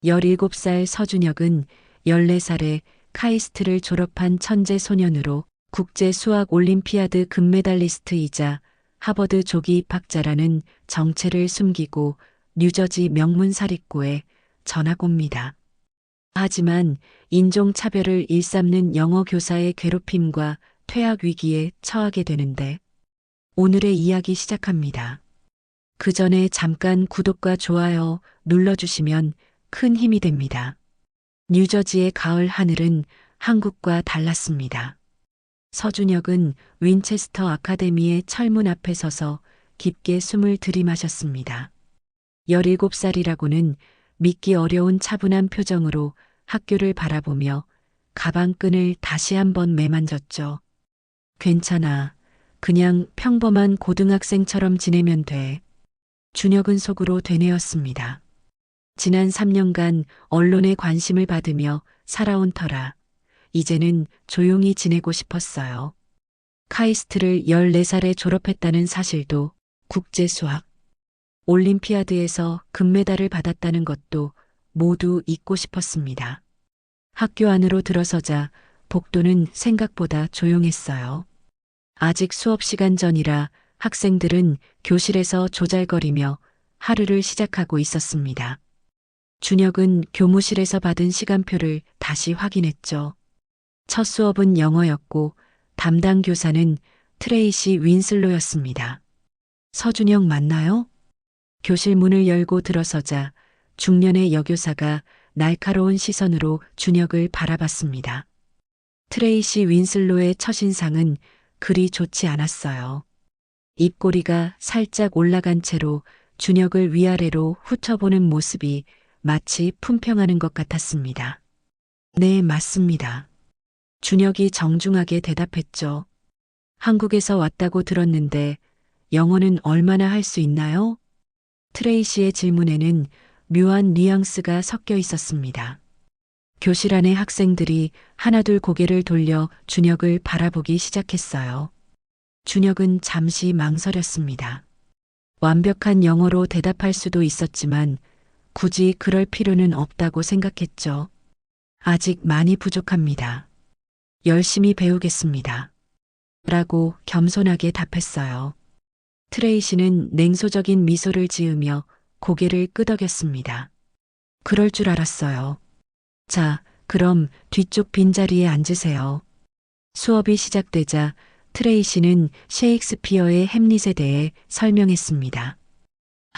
17살 서준혁은 14살에 카이스트를 졸업한 천재 소년으로 국제 수학 올림피아드 금메달리스트이자 하버드 조기 입학자라는 정체를 숨기고 뉴저지 명문 사립고에 전학 옵니다. 하지만 인종차별을 일삼는 영어 교사의 괴롭힘과 퇴학 위기에 처하게 되는데 오늘의 이야기 시작합니다. 그 전에 잠깐 구독과 좋아요 눌러주시면 큰 힘이 됩니다. 뉴저지의 가을 하늘은 한국과 달랐습니다. 서준혁은 윈체스터 아카데미의 철문 앞에 서서 깊게 숨을 들이마셨습니다. 17살이라고는 믿기 어려운 차분한 표정으로 학교를 바라보며 가방끈을 다시 한번 매만졌죠. 괜찮아. 그냥 평범한 고등학생처럼 지내면 돼. 준혁은 속으로 되뇌었습니다. 지난 3년간 언론의 관심을 받으며 살아온 터라 이제는 조용히 지내고 싶었어요. 카이스트를 14살에 졸업했다는 사실도, 국제수학 올림피아드에서 금메달을 받았다는 것도 모두 잊고 싶었습니다. 학교 안으로 들어서자 복도는 생각보다 조용했어요. 아직 수업 시간 전이라 학생들은 교실에서 조잘거리며 하루를 시작하고 있었습니다. 준혁은 교무실에서 받은 시간표를 다시 확인했죠. 첫 수업은 영어였고 담당 교사는 트레이시 윈슬로였습니다. 서준혁 맞나요? 교실 문을 열고 들어서자 중년의 여교사가 날카로운 시선으로 준혁을 바라봤습니다. 트레이시 윈슬로의 첫인상은 그리 좋지 않았어요. 입꼬리가 살짝 올라간 채로 준혁을 위아래로 훑어보는 모습이 마치 품평하는 것 같았습니다. 네, 맞습니다. 준혁이 정중하게 대답했죠. 한국에서 왔다고 들었는데 영어는 얼마나 할 수 있나요? 트레이시의 질문에는 묘한 뉘앙스가 섞여 있었습니다. 교실 안의 학생들이 하나둘 고개를 돌려 준혁을 바라보기 시작했어요. 준혁은 잠시 망설였습니다. 완벽한 영어로 대답할 수도 있었지만 굳이 그럴 필요는 없다고 생각했죠. 아직 많이 부족합니다. 열심히 배우겠습니다. 라고 겸손하게 답했어요. 트레이시는 냉소적인 미소를 지으며 고개를 끄덕였습니다. 그럴 줄 알았어요. 자, 그럼 뒤쪽 빈자리에 앉으세요. 수업이 시작되자 트레이시는 셰익스피어의 햄릿에 대해 설명했습니다.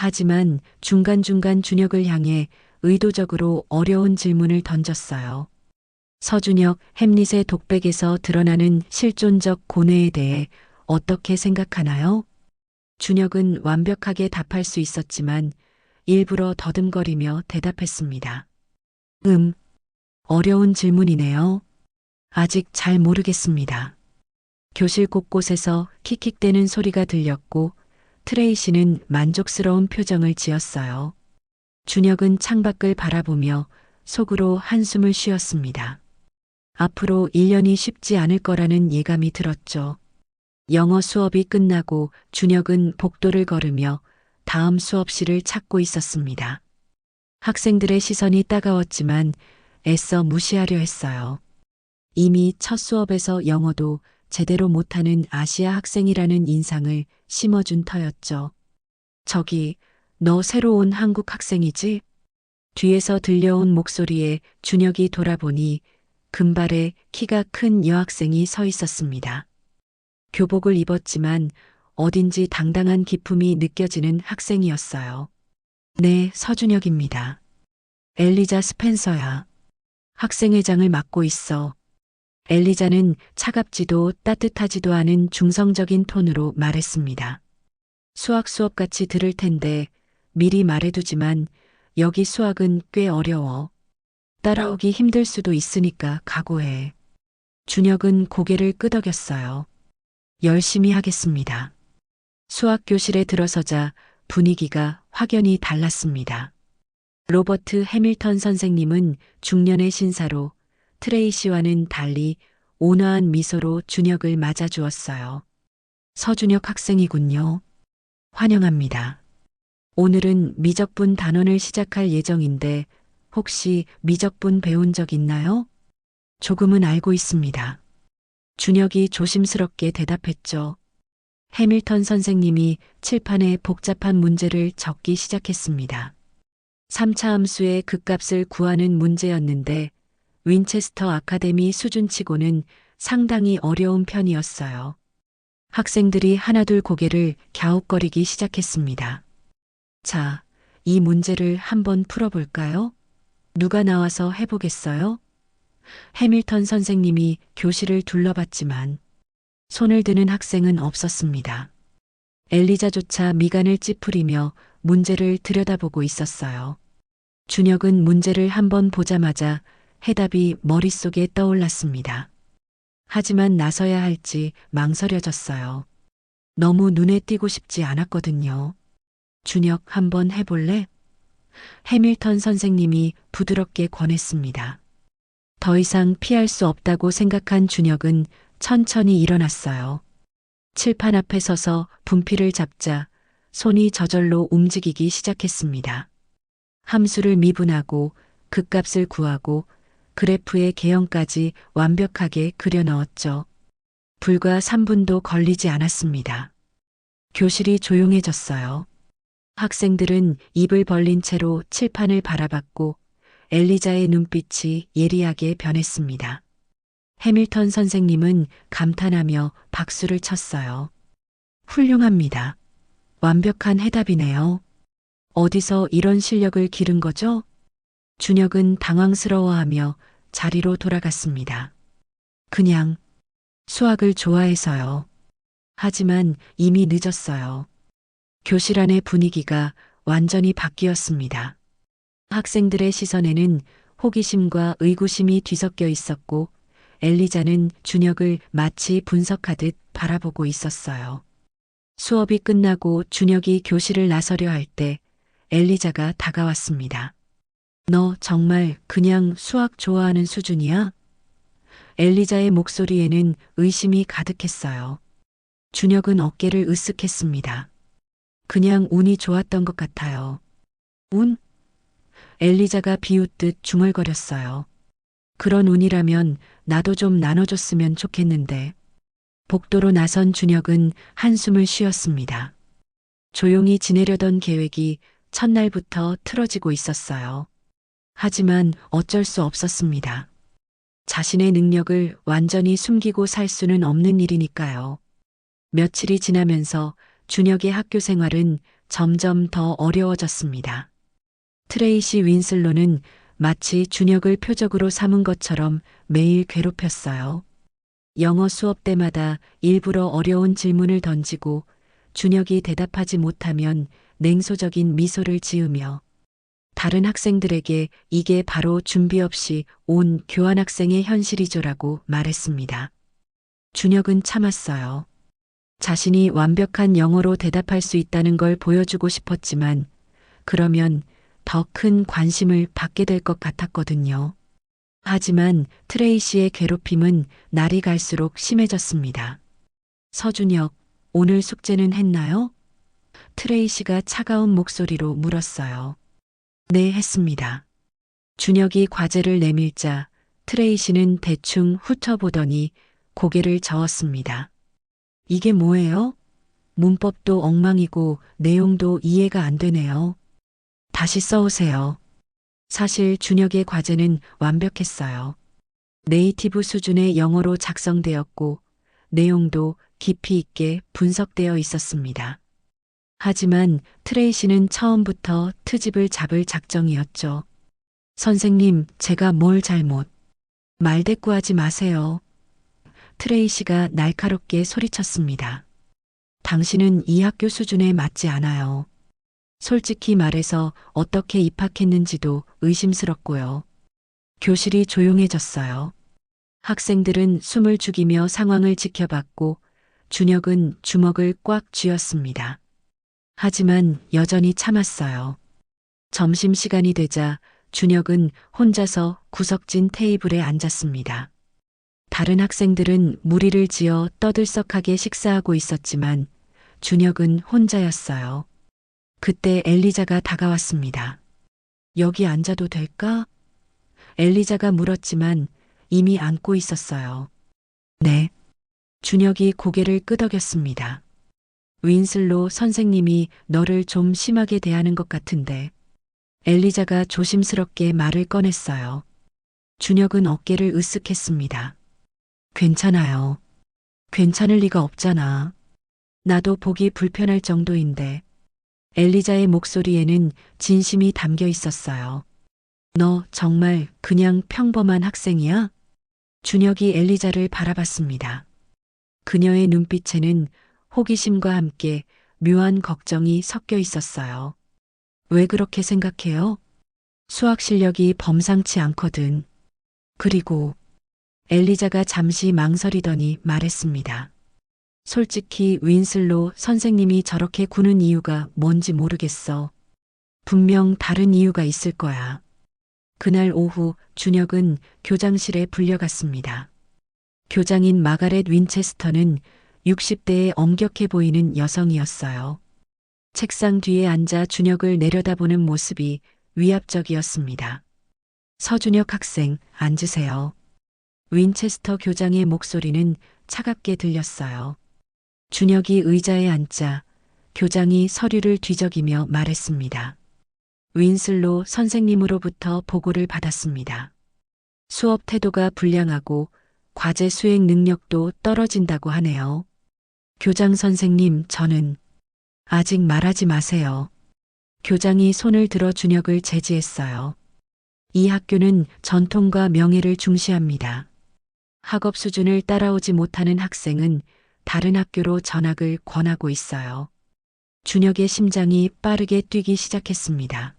하지만 중간중간 준혁을 향해 의도적으로 어려운 질문을 던졌어요. 서준혁, 햄릿의 독백에서 드러나는 실존적 고뇌에 대해 어떻게 생각하나요? 준혁은 완벽하게 답할 수 있었지만 일부러 더듬거리며 대답했습니다. 어려운 질문이네요. 아직 잘 모르겠습니다. 교실 곳곳에서 킥킥대는 소리가 들렸고 트레이시는 만족스러운 표정을 지었어요. 준혁은 창밖을 바라보며 속으로 한숨을 쉬었습니다. 앞으로 1년이 쉽지 않을 거라는 예감이 들었죠. 영어 수업이 끝나고 준혁은 복도를 걸으며 다음 수업실을 찾고 있었습니다. 학생들의 시선이 따가웠지만 애써 무시하려 했어요. 이미 첫 수업에서 영어도 제대로 못하는 아시아 학생이라는 인상을 심어준 터였죠. 저기, 너 새로 온 한국 학생이지? 뒤에서 들려온 목소리에 준혁이 돌아보니 금발에 키가 큰 여학생이 서 있었습니다. 교복을 입었지만 어딘지 당당한 기품이 느껴지는 학생이었어요. 네, 서준혁입니다. 엘리자 스펜서야. 학생회장을 맡고 있어. 엘리자는 차갑지도 따뜻하지도 않은 중성적인 톤으로 말했습니다. 수학 수업같이 들을 텐데 미리 말해두지만 여기 수학은 꽤 어려워. 따라오기 힘들 수도 있으니까 각오해. 준혁은 고개를 끄덕였어요. 열심히 하겠습니다. 수학 교실에 들어서자 분위기가 확연히 달랐습니다. 로버트 해밀턴 선생님은 중년의 신사로 트레이시와는 달리 온화한 미소로 준혁을 맞아주었어요. 서준혁 학생이군요. 환영합니다. 오늘은 미적분 단원을 시작할 예정인데 혹시 미적분 배운 적 있나요? 조금은 알고 있습니다. 준혁이 조심스럽게 대답했죠. 해밀턴 선생님이 칠판에 복잡한 문제를 적기 시작했습니다. 3차 함수의 극값을 구하는 문제였는데 윈체스터 아카데미 수준치고는 상당히 어려운 편이었어요. 학생들이 하나둘 고개를 갸웃거리기 시작했습니다. 자, 이 문제를 한번 풀어볼까요? 누가 나와서 해보겠어요? 해밀턴 선생님이 교실을 둘러봤지만 손을 드는 학생은 없었습니다. 엘리자조차 미간을 찌푸리며 문제를 들여다보고 있었어요. 준혁은 문제를 한번 보자마자 해답이 머릿속에 떠올랐습니다. 하지만 나서야 할지 망설여졌어요. 너무 눈에 띄고 싶지 않았거든요. 준혁 한번 해볼래? 해밀턴 선생님이 부드럽게 권했습니다. 더 이상 피할 수 없다고 생각한 준혁은 천천히 일어났어요. 칠판 앞에 서서 분필을 잡자 손이 저절로 움직이기 시작했습니다. 함수를 미분하고 극값을 구하고 그래프의 개형까지 완벽하게 그려 넣었죠. 불과 3분도 걸리지 않았습니다. 교실이 조용해졌어요. 학생들은 입을 벌린 채로 칠판을 바라봤고 엘리자의 눈빛이 예리하게 변했습니다. 해밀턴 선생님은 감탄하며 박수를 쳤어요. 훌륭합니다. 완벽한 해답이네요. 어디서 이런 실력을 기른 거죠? 준혁은 당황스러워하며 자리로 돌아갔습니다. 그냥 수학을 좋아해서요. 하지만 이미 늦었어요. 교실 안의 분위기가 완전히 바뀌었습니다. 학생들의 시선에는 호기심과 의구심이 뒤섞여 있었고 엘리자는 준혁을 마치 분석하듯 바라보고 있었어요. 수업이 끝나고 준혁이 교실을 나서려 할 때 엘리자가 다가왔습니다. 너 정말 그냥 수학 좋아하는 수준이야? 엘리자의 목소리에는 의심이 가득했어요. 준혁은 어깨를 으쓱했습니다. 그냥 운이 좋았던 것 같아요. 운? 엘리자가 비웃듯 중얼거렸어요. 그런 운이라면 나도 좀 나눠줬으면 좋겠는데. 복도로 나선 준혁은 한숨을 쉬었습니다. 조용히 지내려던 계획이 첫날부터 틀어지고 있었어요. 하지만 어쩔 수 없었습니다. 자신의 능력을 완전히 숨기고 살 수는 없는 일이니까요. 며칠이 지나면서 준혁의 학교 생활은 점점 더 어려워졌습니다. 트레이시 윈슬로는 마치 준혁을 표적으로 삼은 것처럼 매일 괴롭혔어요. 영어 수업 때마다 일부러 어려운 질문을 던지고 준혁이 대답하지 못하면 냉소적인 미소를 지으며 다른 학생들에게 이게 바로 준비 없이 온 교환학생의 현실이죠라고 말했습니다. 준혁은 참았어요. 자신이 완벽한 영어로 대답할 수 있다는 걸 보여주고 싶었지만 그러면 더 큰 관심을 받게 될 것 같았거든요. 하지만 트레이시의 괴롭힘은 날이 갈수록 심해졌습니다. 서준혁, 오늘 숙제는 했나요? 트레이시가 차가운 목소리로 물었어요. 네, 했습니다. 준혁이 과제를 내밀자 트레이시는 대충 훑어보더니 고개를 저었습니다. 이게 뭐예요? 문법도 엉망이고 내용도 이해가 안 되네요. 다시 써오세요. 사실 준혁의 과제는 완벽했어요. 네이티브 수준의 영어로 작성되었고 내용도 깊이 있게 분석되어 있었습니다. 하지만 트레이시는 처음부터 트집을 잡을 작정이었죠. 선생님, 제가 뭘 잘못. 말대꾸하지 마세요. 트레이시가 날카롭게 소리쳤습니다. 당신은 이 학교 수준에 맞지 않아요. 솔직히 말해서 어떻게 입학했는지도 의심스럽고요. 교실이 조용해졌어요. 학생들은 숨을 죽이며 상황을 지켜봤고 준혁은 주먹을 꽉 쥐었습니다. 하지만 여전히 참았어요. 점심시간이 되자 준혁은 혼자서 구석진 테이블에 앉았습니다. 다른 학생들은 무리를 지어 떠들썩하게 식사하고 있었지만 준혁은 혼자였어요. 그때 엘리자가 다가왔습니다. 여기 앉아도 될까? 엘리자가 물었지만 이미 앉고 있었어요. 네. 준혁이 고개를 끄덕였습니다. 윈슬로 선생님이 너를 좀 심하게 대하는 것 같은데. 엘리자가 조심스럽게 말을 꺼냈어요. 준혁은 어깨를 으쓱했습니다. 괜찮아요. 괜찮을 리가 없잖아. 나도 보기 불편할 정도인데. 엘리자의 목소리에는 진심이 담겨 있었어요. 너 정말 그냥 평범한 학생이야? 준혁이 엘리자를 바라봤습니다. 그녀의 눈빛에는 호기심과 함께 묘한 걱정이 섞여 있었어요. 왜 그렇게 생각해요? 수학 실력이 범상치 않거든. 그리고 엘리자가 잠시 망설이더니 말했습니다. 솔직히 윈슬로 선생님이 저렇게 구는 이유가 뭔지 모르겠어. 분명 다른 이유가 있을 거야. 그날 오후 준혁은 교장실에 불려갔습니다. 교장인 마가렛 윈체스터는 60대에 엄격해 보이는 여성이었어요. 책상 뒤에 앉아 준혁을 내려다보는 모습이 위압적이었습니다. 서준혁 학생, 앉으세요. 윈체스터 교장의 목소리는 차갑게 들렸어요. 준혁이 의자에 앉자 교장이 서류를 뒤적이며 말했습니다. 윈슬로 선생님으로부터 보고를 받았습니다. 수업 태도가 불량하고 과제 수행 능력도 떨어진다고 하네요. 교장 선생님, 저는 아직 말하지 마세요. 교장이 손을 들어 준혁을 제지했어요. 이 학교는 전통과 명예를 중시합니다. 학업 수준을 따라오지 못하는 학생은 다른 학교로 전학을 권하고 있어요. 준혁의 심장이 빠르게 뛰기 시작했습니다.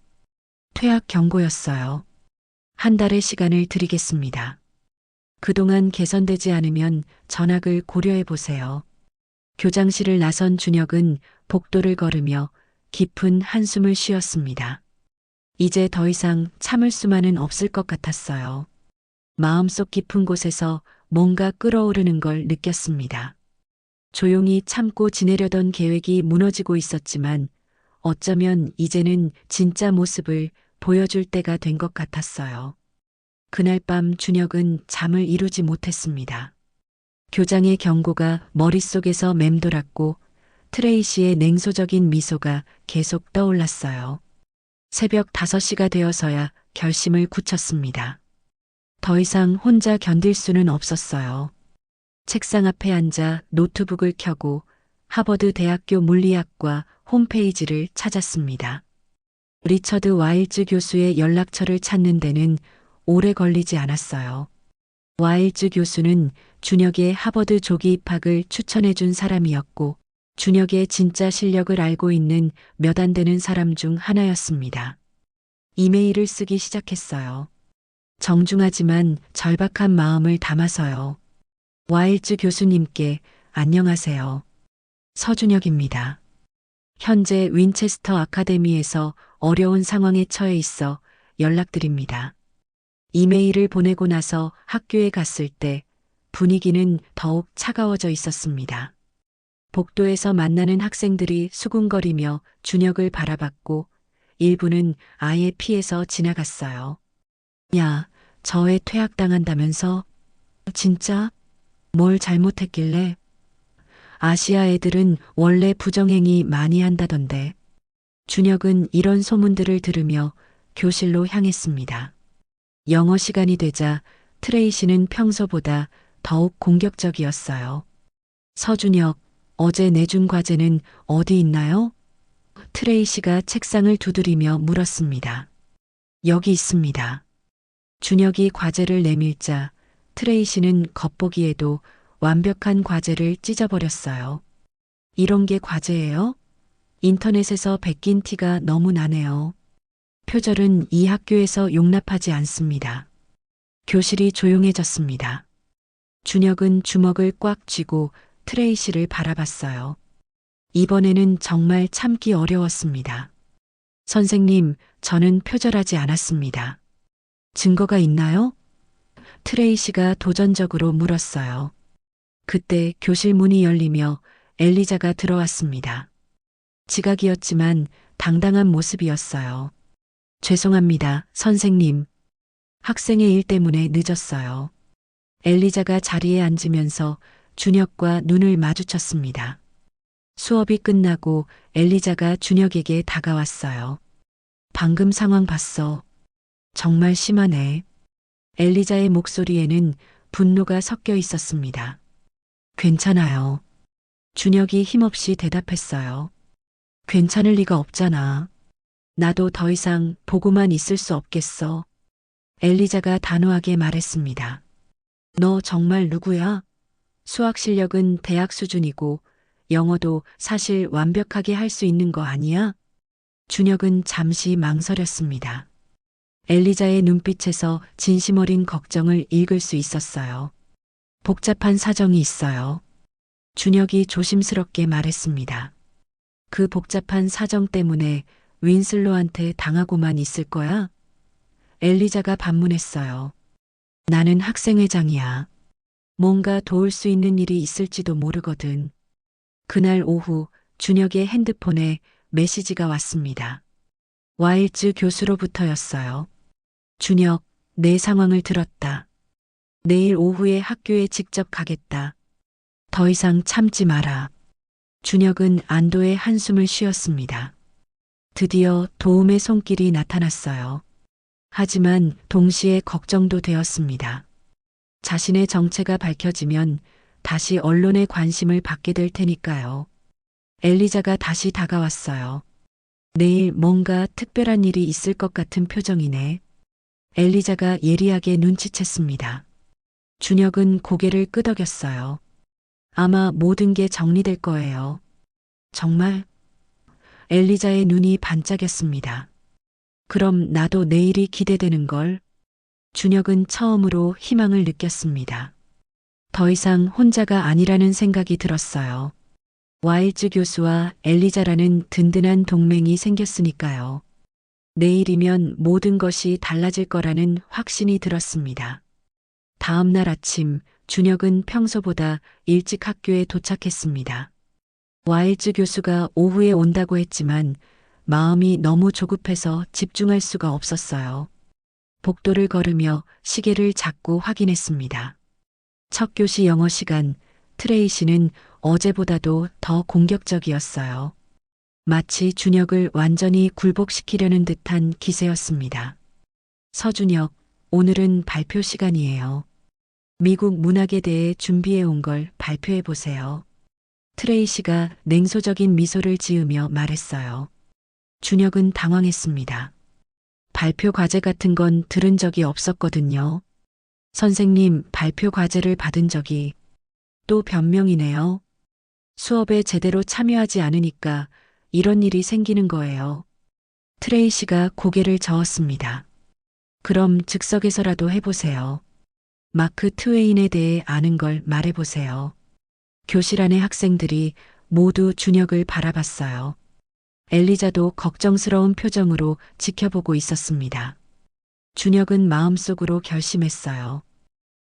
퇴학 경고였어요. 한 달의 시간을 드리겠습니다. 그동안 개선되지 않으면 전학을 고려해 보세요. 교장실을 나선 준혁은 복도를 걸으며 깊은 한숨을 쉬었습니다. 이제 더 이상 참을 수만은 없을 것 같았어요. 마음속 깊은 곳에서 뭔가 끓어오르는 걸 느꼈습니다. 조용히 참고 지내려던 계획이 무너지고 있었지만 어쩌면 이제는 진짜 모습을 보여줄 때가 된 것 같았어요. 그날 밤 준혁은 잠을 이루지 못했습니다. 교장의 경고가 머릿속에서 맴돌았고 트레이시의 냉소적인 미소가 계속 떠올랐어요. 새벽 5시가 되어서야 결심을 굳혔습니다. 더 이상 혼자 견딜 수는 없었어요. 책상 앞에 앉아 노트북을 켜고 하버드 대학교 물리학과 홈페이지를 찾았습니다. 리처드 와일즈 교수의 연락처를 찾는 데는 오래 걸리지 않았어요. 와일즈 교수는 준혁의 하버드 조기 입학을 추천해 준 사람이었고 준혁의 진짜 실력을 알고 있는 몇 안 되는 사람 중 하나였습니다. 이메일을 쓰기 시작했어요. 정중하지만 절박한 마음을 담아서요. 와일즈 교수님께 안녕하세요. 서준혁입니다. 현재 윈체스터 아카데미에서 어려운 상황에 처해 있어 연락드립니다. 이메일을 보내고 나서 학교에 갔을 때 분위기는 더욱 차가워져 있었습니다. 복도에서 만나는 학생들이 수군거리며 준혁을 바라봤고 일부는 아예 피해서 지나갔어요. 야, 저 애 퇴학당한다면서? 진짜? 뭘 잘못했길래? 아시아 애들은 원래 부정행위 많이 한다던데. 준혁은 이런 소문들을 들으며 교실로 향했습니다. 영어 시간이 되자 트레이시는 평소보다 더욱 공격적이었어요. 서준혁, 어제 내준 과제는 어디 있나요? 트레이시가 책상을 두드리며 물었습니다. 여기 있습니다. 준혁이 과제를 내밀자 트레이시는 겉보기에도 완벽한 과제를 찢어버렸어요. 이런 게 과제예요? 인터넷에서 베낀 티가 너무 나네요. 표절은 이 학교에서 용납하지 않습니다. 교실이 조용해졌습니다. 준혁은 주먹을 꽉 쥐고 트레이시를 바라봤어요. 이번에는 정말 참기 어려웠습니다. 선생님, 저는 표절하지 않았습니다. 증거가 있나요? 트레이시가 도전적으로 물었어요. 그때 교실 문이 열리며 엘리자가 들어왔습니다. 지각이었지만 당당한 모습이었어요. 죄송합니다, 선생님. 학생의 일 때문에 늦었어요. 엘리자가 자리에 앉으면서 준혁과 눈을 마주쳤습니다. 수업이 끝나고 엘리자가 준혁에게 다가왔어요. 방금 상황 봤어. 정말 심하네. 엘리자의 목소리에는 분노가 섞여 있었습니다. 괜찮아요. 준혁이 힘없이 대답했어요. 괜찮을 리가 없잖아. 나도 더 이상 보고만 있을 수 없겠어. 엘리자가 단호하게 말했습니다. 너 정말 누구야? 수학 실력은 대학 수준이고 영어도 사실 완벽하게 할 수 있는 거 아니야? 준혁은 잠시 망설였습니다. 엘리자의 눈빛에서 진심 어린 걱정을 읽을 수 있었어요. 복잡한 사정이 있어요. 준혁이 조심스럽게 말했습니다. 그 복잡한 사정 때문에 윈슬로한테 당하고만 있을 거야? 엘리자가 반문했어요. 나는 학생회장이야. 뭔가 도울 수 있는 일이 있을지도 모르거든. 그날 오후 준혁의 핸드폰에 메시지가 왔습니다. 와일즈 교수로부터였어요. 준혁, 내 상황을 들었다. 내일 오후에 학교에 직접 가겠다. 더 이상 참지 마라. 준혁은 안도의 한숨을 쉬었습니다. 드디어 도움의 손길이 나타났어요. 하지만 동시에 걱정도 되었습니다. 자신의 정체가 밝혀지면 다시 언론의 관심을 받게 될 테니까요. 엘리자가 다시 다가왔어요. 내일 뭔가 특별한 일이 있을 것 같은 표정이네. 엘리자가 예리하게 눈치챘습니다. 준혁은 고개를 끄덕였어요. 아마 모든 게 정리될 거예요. 정말? 엘리자의 눈이 반짝였습니다. 그럼 나도 내일이 기대되는걸. 준혁은 처음으로 희망을 느꼈습니다. 더 이상 혼자가 아니라는 생각이 들었어요. 와일즈 교수와 엘리자라는 든든한 동맹이 생겼으니까요. 내일이면 모든 것이 달라질 거라는 확신이 들었습니다. 다음 날 아침 준혁은 평소보다 일찍 학교에 도착했습니다. 와일즈 교수가 오후에 온다고 했지만 마음이 너무 조급해서 집중할 수가 없었어요. 복도를 걸으며 시계를 자꾸 확인했습니다. 첫 교시 영어 시간, 트레이시는 어제보다도 더 공격적이었어요. 마치 준혁을 완전히 굴복시키려는 듯한 기세였습니다. 서준혁, 오늘은 발표 시간이에요. 미국 문학에 대해 준비해 온 걸 발표해 보세요. 트레이시가 냉소적인 미소를 지으며 말했어요. 준혁은 당황했습니다. 발표 과제 같은 건 들은 적이 없었거든요. 선생님, 발표 과제를 받은 적이 또 변명이네요. 수업에 제대로 참여하지 않으니까 이런 일이 생기는 거예요. 트레이시가 고개를 저었습니다. 그럼 즉석에서라도 해보세요. 마크 트웨인에 대해 아는 걸 말해보세요. 교실 안의 학생들이 모두 준혁을 바라봤어요. 엘리자도 걱정스러운 표정으로 지켜보고 있었습니다. 준혁은 마음속으로 결심했어요.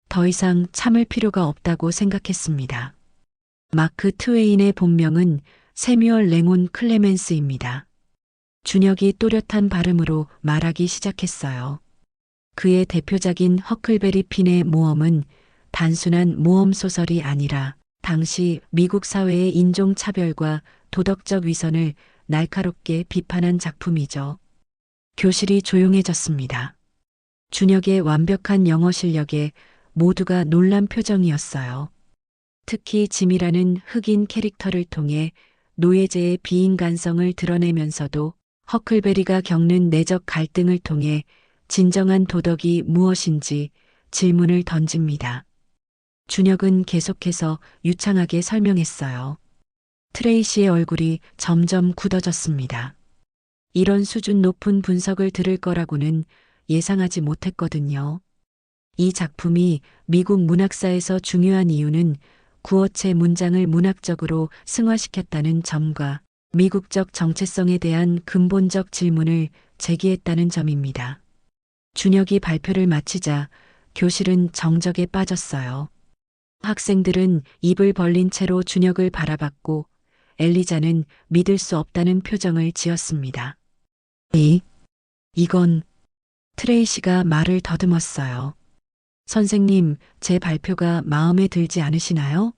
더 이상 참을 필요가 없다고 생각했습니다. 마크 트웨인의 본명은 세뮤얼 랭온 클레멘스입니다. 준혁이 또렷한 발음으로 말하기 시작했어요. 그의 대표작인 허클베리 핀의 모험은 단순한 모험 소설이 아니라 당시 미국 사회의 인종차별과 도덕적 위선을 날카롭게 비판한 작품이죠. 교실이 조용해졌습니다. 준혁의 완벽한 영어 실력에 모두가 놀란 표정이었어요. 특히 짐이라는 흑인 캐릭터를 통해 노예제의 비인간성을 드러내면서도 허클베리가 겪는 내적 갈등을 통해 진정한 도덕이 무엇인지 질문을 던집니다. 준혁은 계속해서 유창하게 설명했어요. 트레이시의 얼굴이 점점 굳어졌습니다. 이런 수준 높은 분석을 들을 거라고는 예상하지 못했거든요. 이 작품이 미국 문학사에서 중요한 이유는 구어체 문장을 문학적으로 승화시켰다는 점과 미국적 정체성에 대한 근본적 질문을 제기했다는 점입니다. 준혁이 발표를 마치자 교실은 정적에 빠졌어요. 학생들은 입을 벌린 채로 준혁을 바라봤고 엘리자는 믿을 수 없다는 표정을 지었습니다. 이건 트레이시가 말을 더듬었어요. 선생님, 제 발표가 마음에 들지 않으시나요?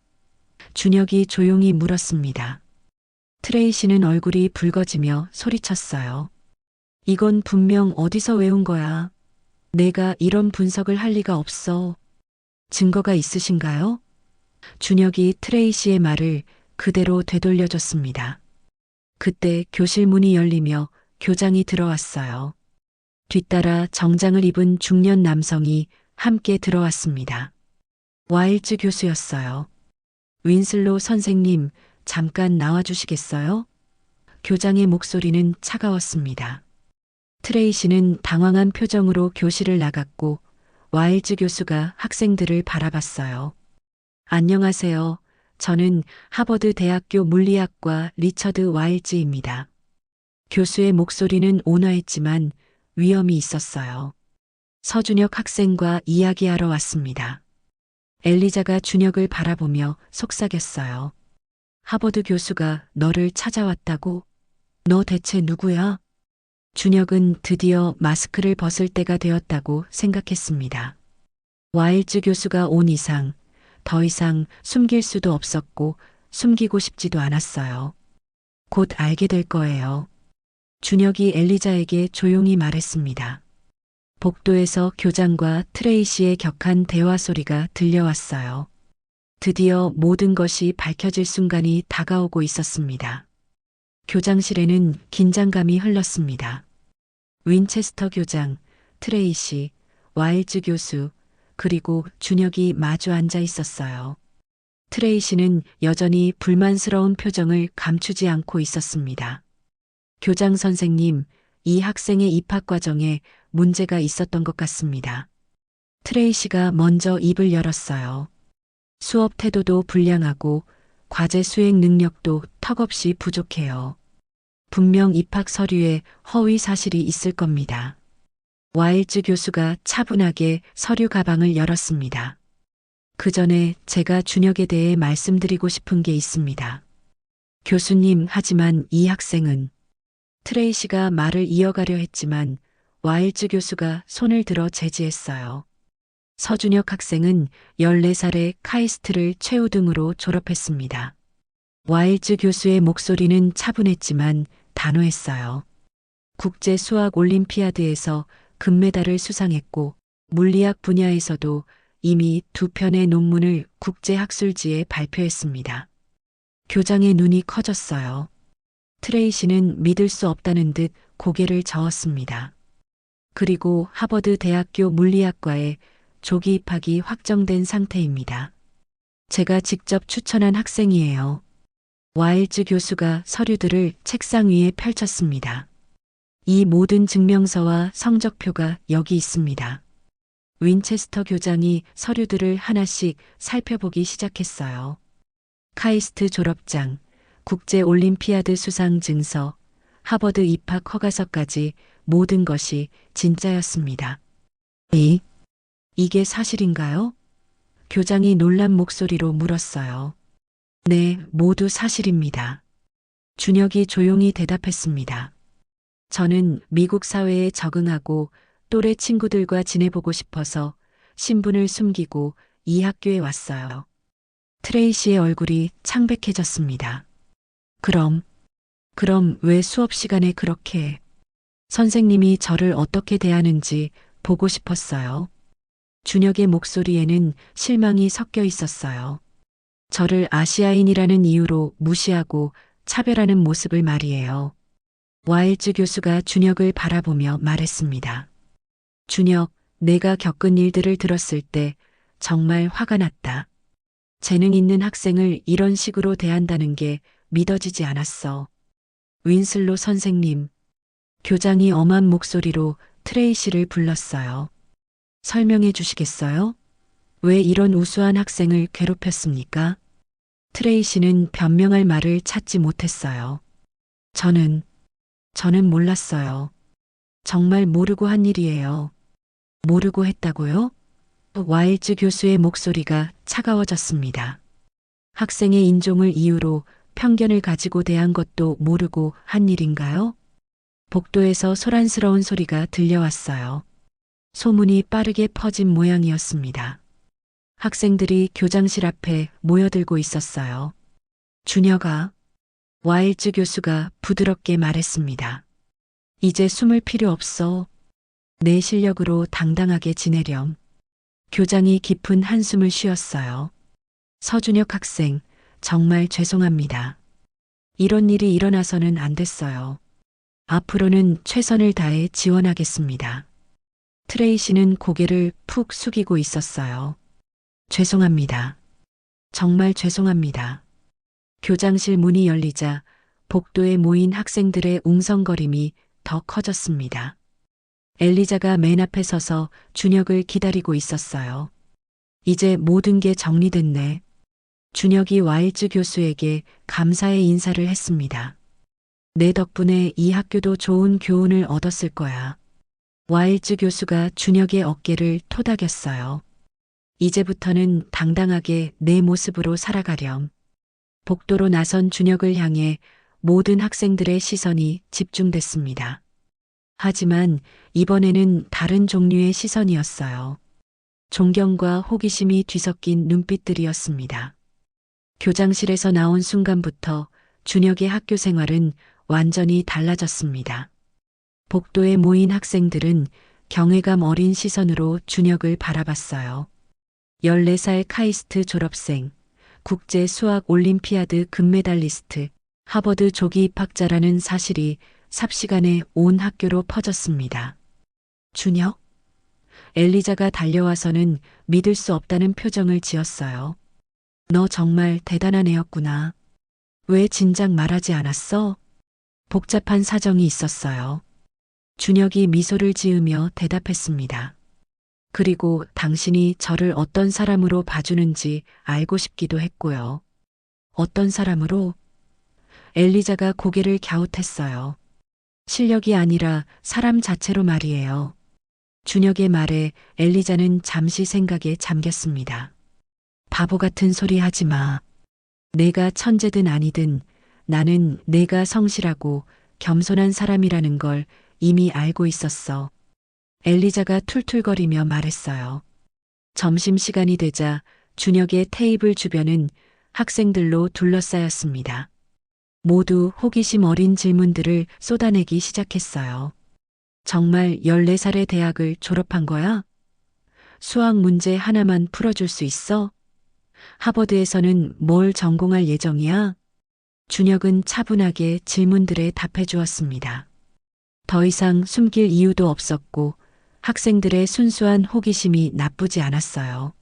준혁이 조용히 물었습니다. 트레이시는 얼굴이 붉어지며 소리쳤어요. 이건 분명 어디서 외운 거야. 내가 이런 분석을 할 리가 없어. 증거가 있으신가요? 준혁이 트레이시의 말을 그대로 되돌려줬습니다. 그때 교실 문이 열리며 교장이 들어왔어요. 뒤따라 정장을 입은 중년 남성이 함께 들어왔습니다. 와일즈 교수였어요. 윈슬로 선생님, 잠깐 나와주시겠어요? 교장의 목소리는 차가웠습니다. 트레이시는 당황한 표정으로 교실을 나갔고 와일즈 교수가 학생들을 바라봤어요. 안녕하세요. 저는 하버드 대학교 물리학과 리처드 와일즈입니다. 교수의 목소리는 온화했지만 위험이 있었어요. 서준혁 학생과 이야기하러 왔습니다. 엘리자가 준혁을 바라보며 속삭였어요. 하버드 교수가 너를 찾아왔다고? 너 대체 누구야? 준혁은 드디어 마스크를 벗을 때가 되었다고 생각했습니다. 와일즈 교수가 온 이상, 더 이상 숨길 수도 없었고 숨기고 싶지도 않았어요. 곧 알게 될 거예요. 준혁이 엘리자에게 조용히 말했습니다. 복도에서 교장과 트레이시의 격한 대화 소리가 들려왔어요. 드디어 모든 것이 밝혀질 순간이 다가오고 있었습니다. 교장실에는 긴장감이 흘렀습니다. 윈체스터 교장, 트레이시, 와일즈 교수, 그리고 준혁이 마주 앉아 있었어요. 트레이시는 여전히 불만스러운 표정을 감추지 않고 있었습니다. 교장 선생님, 이 학생의 입학 과정에 문제가 있었던 것 같습니다. 트레이시가 먼저 입을 열었어요. 수업 태도도 불량하고 과제 수행 능력도 턱없이 부족해요. 분명 입학 서류에 허위 사실이 있을 겁니다. 와일즈 교수가 차분하게 서류 가방을 열었습니다. 그 전에 제가 준혁에 대해 말씀드리고 싶은 게 있습니다. 교수님, 하지만 이 학생은 트레이시가 말을 이어가려 했지만 와일즈 교수가 손을 들어 제지했어요. 서준혁 학생은 14살에 카이스트를 최우등으로 졸업했습니다. 와일즈 교수의 목소리는 차분했지만 단호했어요. 국제 수학 올림피아드에서 금메달을 수상했고 물리학 분야에서도 이미 2편의 논문을 국제학술지에 발표했습니다. 교장의 눈이 커졌어요. 트레이시는 믿을 수 없다는 듯 고개를 저었습니다. 그리고 하버드 대학교 물리학과에 조기 입학이 확정된 상태입니다. 제가 직접 추천한 학생이에요. 와일즈 교수가 서류들을 책상 위에 펼쳤습니다. 이 모든 증명서와 성적표가 여기 있습니다. 윈체스터 교장이 서류들을 하나씩 살펴보기 시작했어요. 카이스트 졸업장, 국제 올림피아드 수상 증서, 하버드 입학 허가서까지 모든 것이 진짜였습니다. 이게 사실인가요? 교장이 놀란 목소리로 물었어요. 네, 모두 사실입니다. 준혁이 조용히 대답했습니다. 저는 미국 사회에 적응하고 또래 친구들과 지내보고 싶어서 신분을 숨기고 이 학교에 왔어요. 트레이시의 얼굴이 창백해졌습니다. 그럼 왜 수업 시간에 그렇게 선생님이 저를 어떻게 대하는지 보고 싶었어요. 준혁의 목소리에는 실망이 섞여 있었어요. 저를 아시아인이라는 이유로 무시하고 차별하는 모습을 말이에요. 와일즈 교수가 준혁을 바라보며 말했습니다. 준혁, 내가 겪은 일들을 들었을 때 정말 화가 났다. 재능 있는 학생을 이런 식으로 대한다는 게 믿어지지 않았어. 윈슬로 선생님, 교장이 엄한 목소리로 트레이시를 불렀어요. 설명해 주시겠어요? 왜 이런 우수한 학생을 괴롭혔습니까? 트레이시는 변명할 말을 찾지 못했어요. 저는 몰랐어요. 정말 모르고 한 일이에요. 모르고 했다고요? 와일즈 교수의 목소리가 차가워졌습니다. 학생의 인종을 이유로 편견을 가지고 대한 것도 모르고 한 일인가요? 복도에서 소란스러운 소리가 들려왔어요. 소문이 빠르게 퍼진 모양이었습니다. 학생들이 교장실 앞에 모여들고 있었어요. 준혁아, 와일즈 교수가 부드럽게 말했습니다. 이제 숨을 필요 없어. 내 실력으로 당당하게 지내렴. 교장이 깊은 한숨을 쉬었어요. 서준혁 학생, 정말 죄송합니다. 이런 일이 일어나서는 안 됐어요. 앞으로는 최선을 다해 지원하겠습니다. 트레이시는 고개를 푹 숙이고 있었어요. 죄송합니다. 정말 죄송합니다. 교장실 문이 열리자 복도에 모인 학생들의 웅성거림이 더 커졌습니다. 엘리자가 맨 앞에 서서 준혁을 기다리고 있었어요. 이제 모든 게 정리됐네. 준혁이 와일즈 교수에게 감사의 인사를 했습니다. 내 덕분에 이 학교도 좋은 교훈을 얻었을 거야. 와일즈 교수가 준혁의 어깨를 토닥였어요. 이제부터는 당당하게 내 모습으로 살아가렴. 복도로 나선 준혁을 향해 모든 학생들의 시선이 집중됐습니다. 하지만 이번에는 다른 종류의 시선이었어요. 존경과 호기심이 뒤섞인 눈빛들이었습니다. 교장실에서 나온 순간부터 준혁의 학교 생활은 완전히 달라졌습니다. 복도에 모인 학생들은 경외감 어린 시선으로 준혁을 바라봤어요. 14살 카이스트 졸업생, 국제 수학 올림피아드 금메달리스트, 하버드 조기 입학자라는 사실이 삽시간에 온 학교로 퍼졌습니다. 준혁? 엘리자가 달려와서는 믿을 수 없다는 표정을 지었어요. 너 정말 대단한 애였구나. 왜 진작 말하지 않았어? 복잡한 사정이 있었어요. 준혁이 미소를 지으며 대답했습니다. 그리고 당신이 저를 어떤 사람으로 봐주는지 알고 싶기도 했고요. 어떤 사람으로? 엘리자가 고개를 갸웃했어요. 실력이 아니라 사람 자체로 말이에요. 준혁의 말에 엘리자는 잠시 생각에 잠겼습니다. 바보 같은 소리 하지 마. 내가 천재든 아니든 나는 내가 성실하고 겸손한 사람이라는 걸 이미 알고 있었어. 엘리자가 툴툴거리며 말했어요. 점심시간이 되자 준혁의 테이블 주변은 학생들로 둘러싸였습니다. 모두 호기심 어린 질문들을 쏟아내기 시작했어요. 정말 14살의 대학을 졸업한 거야? 수학 문제 하나만 풀어줄 수 있어? 하버드에서는 뭘 전공할 예정이야? 준혁은 차분하게 질문들에 답해 주었습니다. 더 이상 숨길 이유도 없었고 학생들의 순수한 호기심이 나쁘지 않았어요.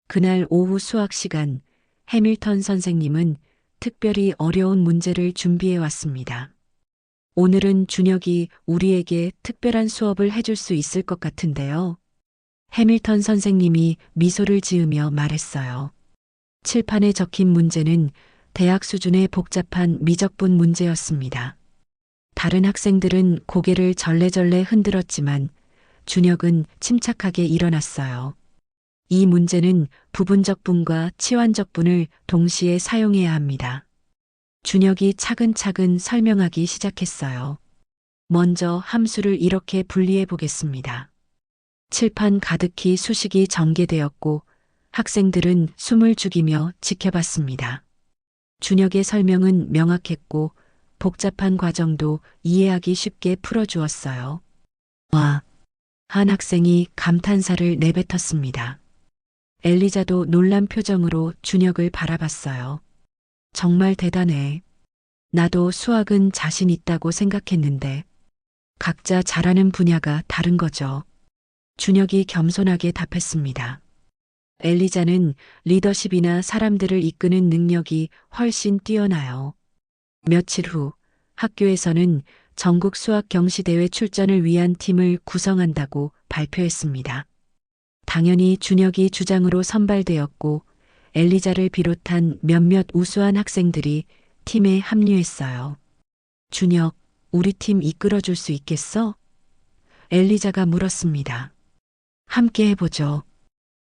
그날 오후 수학 시간, 해밀턴 선생님은 특별히 어려운 문제를 준비해 왔습니다. 오늘은 준혁이 우리에게 특별한 수업을 해줄 수 있을 것 같은데요. 해밀턴 선생님이 미소를 지으며 말했어요. 칠판에 적힌 문제는 대학 수준의 복잡한 미적분 문제였습니다. 다른 학생들은 고개를 절레절레 흔들었지만 준혁은 침착하게 일어났어요. 이 문제는 부분적분과 치환적분을 동시에 사용해야 합니다. 준혁이 차근차근 설명하기 시작했어요. 먼저 함수를 이렇게 분리해 보겠습니다. 칠판 가득히 수식이 전개되었고 학생들은 숨을 죽이며 지켜봤습니다. 준혁의 설명은 명확했고 복잡한 과정도 이해하기 쉽게 풀어주었어요. 와! 한 학생이 감탄사를 내뱉었습니다. 엘리자도 놀란 표정으로 준혁을 바라봤어요. 정말 대단해. 나도 수학은 자신 있다고 생각했는데 각자 잘하는 분야가 다른 거죠. 준혁이 겸손하게 답했습니다. 엘리자는 리더십이나 사람들을 이끄는 능력이 훨씬 뛰어나요. 며칠 후 학교에서는 전국 수학 경시대회 출전을 위한 팀을 구성한다고 발표했습니다. 당연히 준혁이 주장으로 선발되었고 엘리자를 비롯한 몇몇 우수한 학생들이 팀에 합류했어요. 준혁, 우리 팀 이끌어줄 수 있겠어? 엘리자가 물었습니다. 함께 해보죠.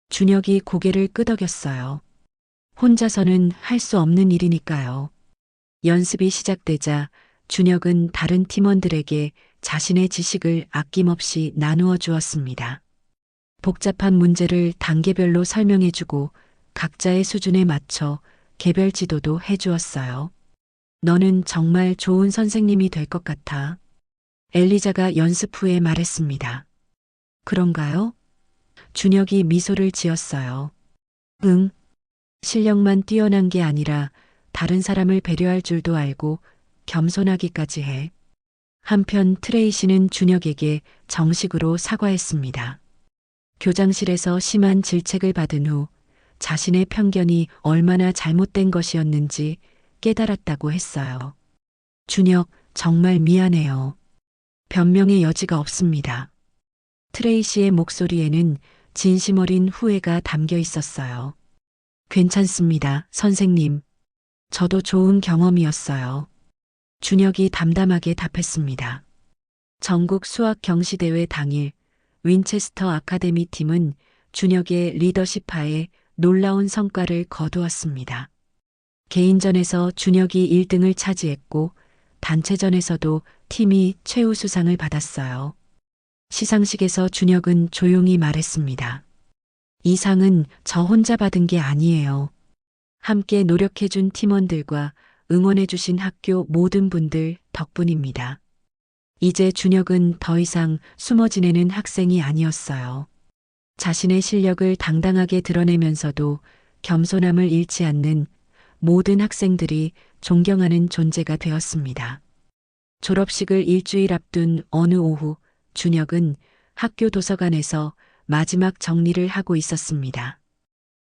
준혁이 고개를 끄덕였어요. 혼자서는 할 수 없는 일이니까요. 연습이 시작되자 준혁은 다른 팀원들에게 자신의 지식을 아낌없이 나누어 주었습니다. 복잡한 문제를 단계별로 설명해주고 각자의 수준에 맞춰 개별 지도도 해주었어요. 너는 정말 좋은 선생님이 될 것 같아. 엘리자가 연습 후에 말했습니다. 그런가요? 준혁이 미소를 지었어요. 응. 실력만 뛰어난 게 아니라 다른 사람을 배려할 줄도 알고 겸손하기까지 해. 한편 트레이시는 준혁에게 정식으로 사과했습니다. 교장실에서 심한 질책을 받은 후 자신의 편견이 얼마나 잘못된 것이었는지 깨달았다고 했어요. 준혁, 정말 미안해요. 변명의 여지가 없습니다. 트레이시의 목소리에는 진심 어린 후회가 담겨 있었어요. 괜찮습니다, 선생님. 저도 좋은 경험이었어요. 준혁이 담담하게 답했습니다. 전국 수학 경시대회 당일 윈체스터 아카데미 팀은 준혁의 리더십하에 놀라운 성과를 거두었습니다. 개인전에서 준혁이 1등을 차지했고 단체전에서도 팀이 최우수상을 받았어요. 시상식에서 준혁은 조용히 말했습니다. 이 상은 저 혼자 받은 게 아니에요. 함께 노력해준 팀원들과 응원해주신 학교 모든 분들 덕분입니다. 이제 준혁은 더 이상 숨어 지내는 학생이 아니었어요. 자신의 실력을 당당하게 드러내면서도 겸손함을 잃지 않는 모든 학생들이 존경하는 존재가 되었습니다. 졸업식을 일주일 앞둔 어느 오후, 준혁은 학교 도서관에서 마지막 정리를 하고 있었습니다.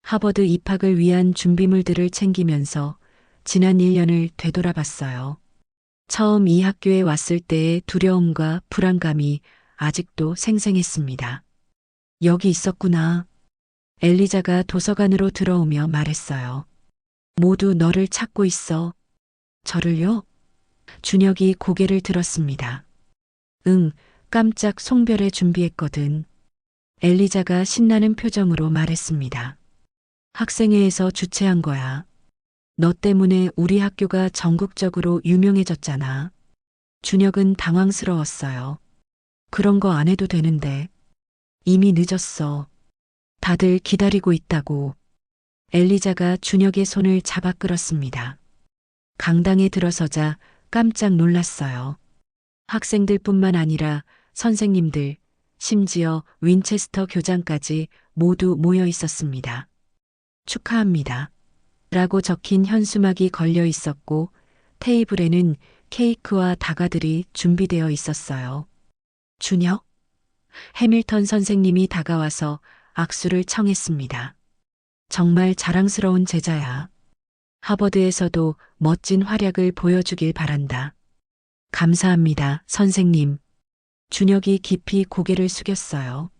하버드 입학을 위한 준비물들을 챙기면서 지난 1년을 되돌아봤어요. 처음 이 학교에 왔을 때의 두려움과 불안감이 아직도 생생했습니다. 여기 있었구나. 엘리자가 도서관으로 들어오며 말했어요. 모두 너를 찾고 있어. 저를요? 준혁이 고개를 들었습니다. 응, 깜짝 송별회 준비했거든. 엘리자가 신나는 표정으로 말했습니다. 학생회에서 주최한 거야. 너 때문에 우리 학교가 전국적으로 유명해졌잖아. 준혁은 당황스러웠어요. 그런 거 안 해도 되는데. 이미 늦었어. 다들 기다리고 있다고. 엘리자가 준혁의 손을 잡아 끌었습니다. 강당에 들어서자 깜짝 놀랐어요. 학생들뿐만 아니라 선생님들, 심지어 윈체스터 교장까지 모두 모여 있었습니다. 축하합니다. 라고 적힌 현수막이 걸려 있었고 테이블에는 케이크와 다가들이 준비되어 있었어요. 준혁? 해밀턴 선생님이 다가와서 악수를 청했습니다. 정말 자랑스러운 제자야. 하버드에서도 멋진 활약을 보여주길 바란다. 감사합니다, 선생님. 준혁이 깊이 고개를 숙였어요.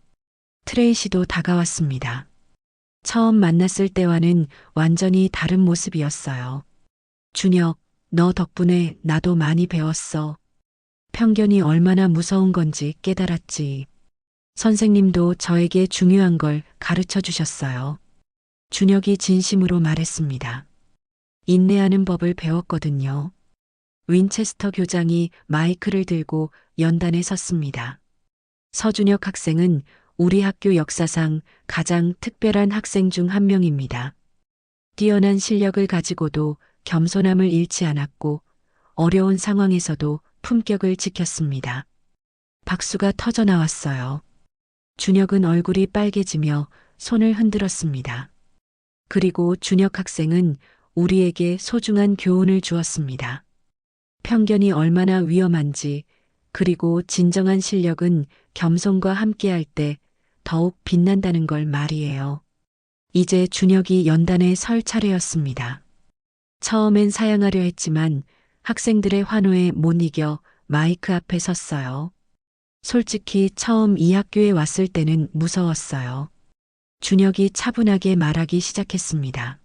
트레이시도 다가왔습니다. 처음 만났을 때와는 완전히 다른 모습이었어요. 준혁, 너 덕분에 나도 많이 배웠어. 편견이 얼마나 무서운 건지 깨달았지. 선생님도 저에게 중요한 걸 가르쳐 주셨어요. 준혁이 진심으로 말했습니다. 인내하는 법을 배웠거든요. 윈체스터 교장이 마이크를 들고 연단에 섰습니다. 서준혁 학생은 우리 학교 역사상 가장 특별한 학생 중 한 명입니다. 뛰어난 실력을 가지고도 겸손함을 잃지 않았고 어려운 상황에서도 품격을 지켰습니다. 박수가 터져 나왔어요. 준혁은 얼굴이 빨개지며 손을 흔들었습니다. 그리고 준혁 학생은 우리에게 소중한 교훈을 주었습니다. 편견이 얼마나 위험한지, 그리고 진정한 실력은 겸손과 함께할 때 더욱 빛난다는 걸 말이에요. 이제 준혁이 연단에 설 차례였습니다. 처음엔 사양하려 했지만 학생들의 환호에 못 이겨 마이크 앞에 섰어요. 솔직히 처음 이 학교에 왔을 때는 무서웠어요. 준혁이 차분하게 말하기 시작했습니다.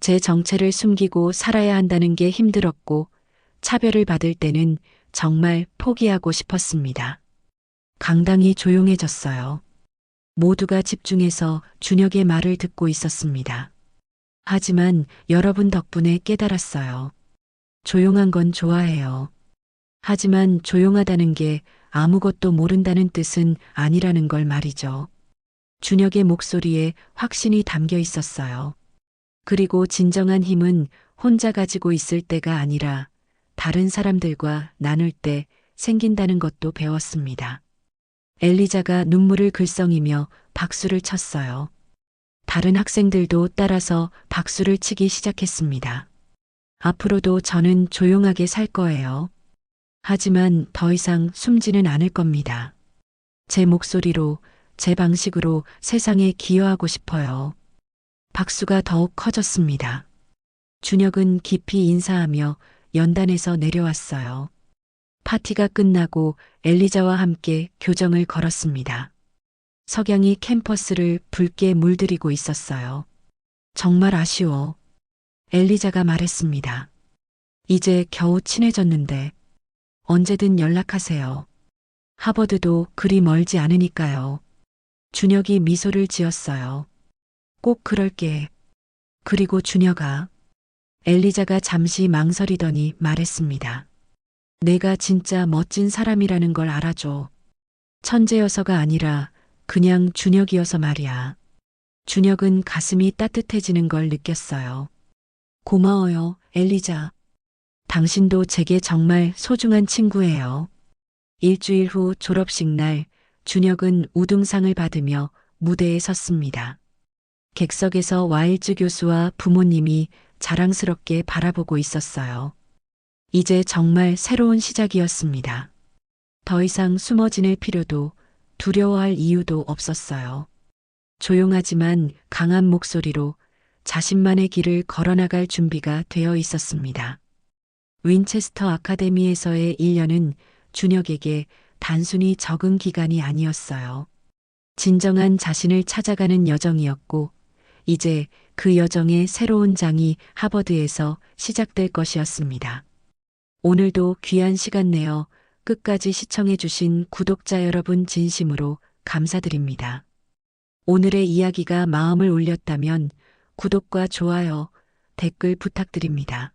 제 정체를 숨기고 살아야 한다는 게 힘들었고 차별을 받을 때는 정말 포기하고 싶었습니다. 강당이 조용해졌어요. 모두가 집중해서 준혁의 말을 듣고 있었습니다. 하지만 여러분 덕분에 깨달았어요. 조용한 건 좋아해요. 하지만 조용하다는 게 아무것도 모른다는 뜻은 아니라는 걸 말이죠. 준혁의 목소리에 확신이 담겨 있었어요. 그리고 진정한 힘은 혼자 가지고 있을 때가 아니라 다른 사람들과 나눌 때 생긴다는 것도 배웠습니다. 엘리자가 눈물을 글썽이며 박수를 쳤어요. 다른 학생들도 따라서 박수를 치기 시작했습니다. 앞으로도 저는 조용하게 살 거예요. 하지만 더 이상 숨지는 않을 겁니다. 제 목소리로, 제 방식으로 세상에 기여하고 싶어요. 박수가 더욱 커졌습니다. 준혁은 깊이 인사하며 연단에서 내려왔어요. 파티가 끝나고 엘리자와 함께 교정을 걸었습니다. 석양이 캠퍼스를 붉게 물들이고 있었어요. 정말 아쉬워. 엘리자가 말했습니다. 이제 겨우 친해졌는데 언제든 연락하세요. 하버드도 그리 멀지 않으니까요. 준혁이 미소를 지었어요. 꼭 그럴게. 그리고 준혁아. 엘리자가 잠시 망설이더니 말했습니다. 내가 진짜 멋진 사람이라는 걸 알아줘. 천재여서가 아니라 그냥 준혁이어서 말이야. 준혁은 가슴이 따뜻해지는 걸 느꼈어요. 고마워요, 엘리자. 당신도 제게 정말 소중한 친구예요. 일주일 후 졸업식 날, 준혁은 우등상을 받으며 무대에 섰습니다. 객석에서 와일즈 교수와 부모님이 자랑스럽게 바라보고 있었어요. 이제 정말 새로운 시작이었습니다. 더 이상 숨어 지낼 필요도 두려워할 이유도 없었어요. 조용하지만 강한 목소리로 자신만의 길을 걸어나갈 준비가 되어 있었습니다. 윈체스터 아카데미에서의 1년은 준혁에게 단순히 적응 기간이 아니었어요. 진정한 자신을 찾아가는 여정이었고, 이제 그 여정의 새로운 장이 하버드에서 시작될 것이었습니다. 오늘도 귀한 시간 내어 끝까지 시청해주신 구독자 여러분 진심으로 감사드립니다. 오늘의 이야기가 마음을 울렸다면 구독과 좋아요, 댓글 부탁드립니다.